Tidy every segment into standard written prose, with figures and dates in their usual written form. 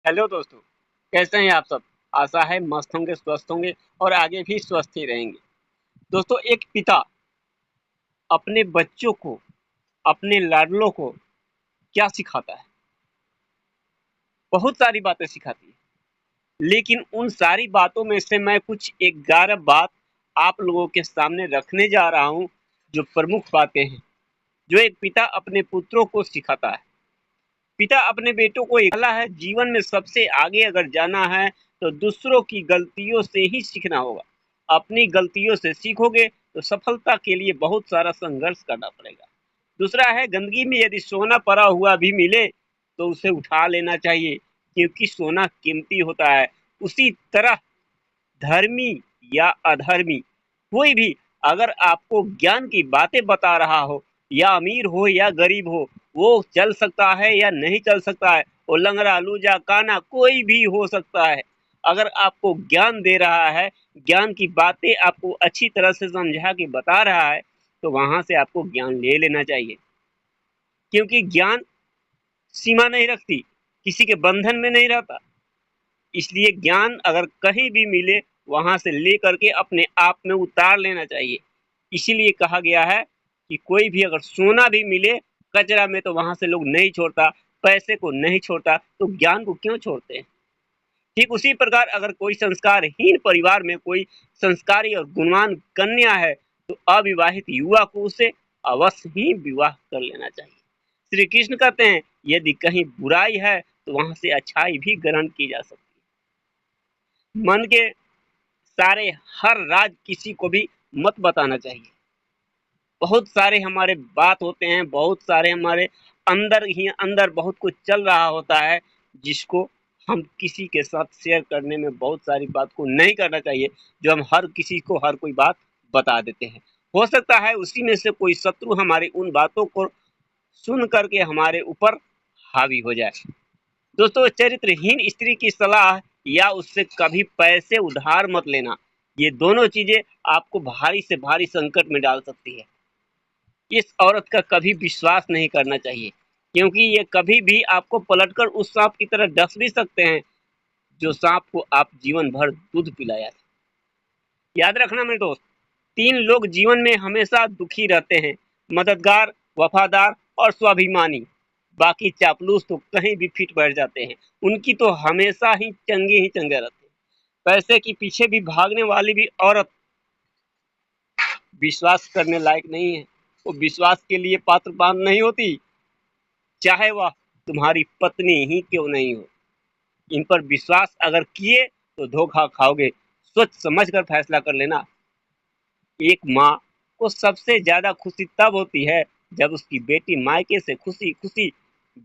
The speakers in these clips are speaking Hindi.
हेलो दोस्तों, कैसे हैं आप सब? आशा है मस्त होंगे, स्वस्थ होंगे और आगे भी स्वस्थ ही रहेंगे। दोस्तों, एक पिता अपने बच्चों को, अपने लाडलों को क्या सिखाता है? बहुत सारी बातें सिखाती है, लेकिन उन सारी बातों में से मैं कुछ 11 बात आप लोगों के सामने रखने जा रहा हूँ, जो प्रमुख बातें हैं, जो एक पिता अपने पुत्रों को सिखाता है। पिता अपने बेटों को एक सलाह है, जीवन में सबसे आगे अगर जाना है तो दूसरों की गलतियों से ही सीखना होगा। अपनी गलतियों से सीखोगे तो सफलता के लिए बहुत सारा संघर्ष करना पड़ेगा। दूसरा है, गंदगी में यदि सोना पड़ा हुआ भी मिले तो उसे उठा लेना चाहिए, क्योंकि सोना कीमती होता है। उसी तरह धर्मी या अधर्मी कोई भी अगर आपको ज्ञान की बातें बता रहा हो, या अमीर हो या गरीब हो, वो चल सकता है या नहीं चल सकता है, वो लंगड़ा लूजा काना कोई भी हो सकता है। अगर आपको ज्ञान दे रहा है, ज्ञान की बातें आपको अच्छी तरह से समझा के बता रहा है, तो वहां से आपको ज्ञान ले लेना चाहिए, क्योंकि ज्ञान सीमा नहीं रखती, किसी के बंधन में नहीं रहता। इसलिए ज्ञान अगर कहीं भी मिले, वहां से लेकर के अपने आप में उतार लेना चाहिए। इसीलिए कहा गया है कि कोई भी अगर सोना भी मिले कचरा में, तो वहां से लोग नहीं छोड़ता, पैसे को नहीं छोड़ता, तो ज्ञान को क्यों छोड़ते हैं? ठीक उसी प्रकार अगर कोई संस्कारहीन परिवार में कोई संस्कारी और गुणवान कन्या है, तो अविवाहित युवा को उसे अवश्य ही विवाह कर लेना चाहिए। श्री कृष्ण कहते हैं, यदि कहीं बुराई है तो वहां से अच्छाई भी ग्रहण की जा सकती है। मन के सारे हर राज किसी को भी मत बताना चाहिए। बहुत सारे हमारे बात होते हैं, बहुत सारे हमारे अंदर ही अंदर बहुत कुछ चल रहा होता है, जिसको हम किसी के साथ शेयर करने में बहुत सारी बात को नहीं करना चाहिए, जो हम हर किसी को हर कोई बात बता देते हैं। हो सकता है उसी में से कोई शत्रु हमारी उन बातों को सुन करके हमारे ऊपर हावी हो जाए। दोस्तों, चरित्रहीन स्त्री की सलाह या उससे कभी पैसे उधार मत लेना। ये दोनों चीजें आपको भारी से भारी संकट में डाल सकती है। इस औरत का कभी विश्वास नहीं करना चाहिए, क्योंकि ये कभी भी आपको पलटकर उस सांप की तरह डस भी सकते हैं, जो सांप को आप जीवन भर दूध पिलाया था। याद रखना मेरे दोस्त, 3 लोग जीवन में हमेशा दुखी रहते हैं: मददगार, वफादार और स्वाभिमानी। बाकी चापलूस तो कहीं भी फिट बैठ जाते हैं, उनकी तो हमेशा ही चंगे रहते हैं। पैसे के पीछे भी भागने वाली भी औरत विश्वास करने लायक नहीं है, वो विश्वास के लिए पात्र नहीं होती, चाहे वह तुम्हारी पत्नी ही क्यों नहीं हो। इन पर विश्वास अगर किए तो धोखा खाओगे। सोच समझ कर फैसला कर लेना। एक माँ को सबसे ज्यादा खुशी तब होती है जब उसकी बेटी मायके से खुशी खुशी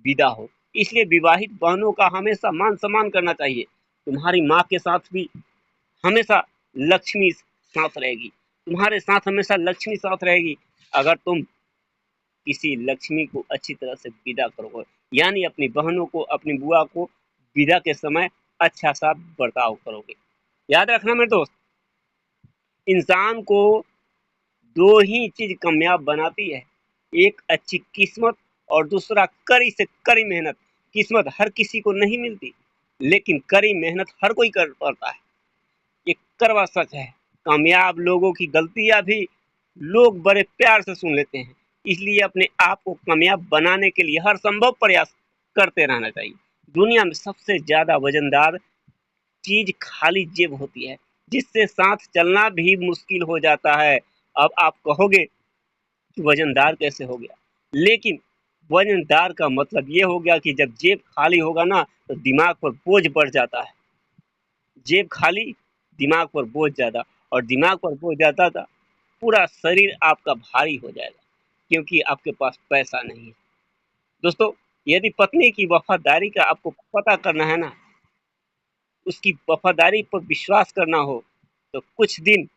विदा हो। इसलिए विवाहित बहनों का हमेशा मान सम्मान करना चाहिए। तुम्हारी माँ के साथ भी हमेशा लक्ष्मी साथ रहेगी, तुम्हारे साथ हमेशा लक्ष्मी साथ रहेगी, अगर तुम किसी लक्ष्मी को अच्छी तरह से विदा करोगे, यानी अपनी बहनों को, अपनी बुआ को विदा के समय अच्छा सा बर्ताव करोगे। याद रखना मेरे दोस्त, इंसान को 2 ही चीज कामयाब बनाती है, एक अच्छी किस्मत और दूसरा कड़ी से कड़ी मेहनत। किस्मत हर किसी को नहीं मिलती, लेकिन कड़ी मेहनत हर कोई कर पाता है। ये कड़वा सच है। कामयाब लोगों की गलतियां भी लोग बड़े प्यार से सुन लेते हैं। इसलिए अपने आप को कामयाब बनाने के लिए हर संभव प्रयास करते रहना चाहिए। दुनिया में सबसे ज्यादा वजनदार चीज खाली जेब होती है, जिससे साथ चलना भी मुश्किल हो जाता है। अब आप कहोगे कि वजनदार कैसे हो गया, लेकिन वजनदार का मतलब ये हो गया कि जब जेब खाली होगा ना, तो दिमाग पर बोझ बढ़ जाता है। जेब खाली, दिमाग पर बोझ ज्यादा, और दिमाग पर बोझ ज्यादा था, पूरा शरीर आपका भारी हो जाएगा, क्योंकि आपके पास पैसा नहीं है। दोस्तों, यदि पत्नी की वफादारी का आपको पता करना है ना, उसकी वफादारी पर विश्वास करना हो, तो कुछ दिन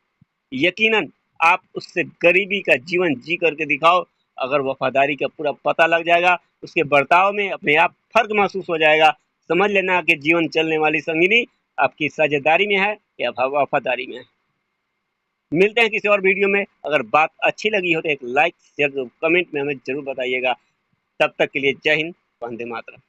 यकीनन आप उससे गरीबी का जीवन जी करके दिखाओ। अगर वफादारी का पूरा पता लग जाएगा, उसके बर्ताव में अपने आप फर्क महसूस हो जाएगा। समझ लेना कि जीवन चलने वाली संगिनी आपकी साझेदारी में है या वफादारी में है। मिलते हैं किसी और वीडियो में। अगर बात अच्छी लगी हो तो एक लाइक शेयर कमेंट में हमें जरूर बताइएगा। तब तक के लिए जय हिंद, वंदे मातरम।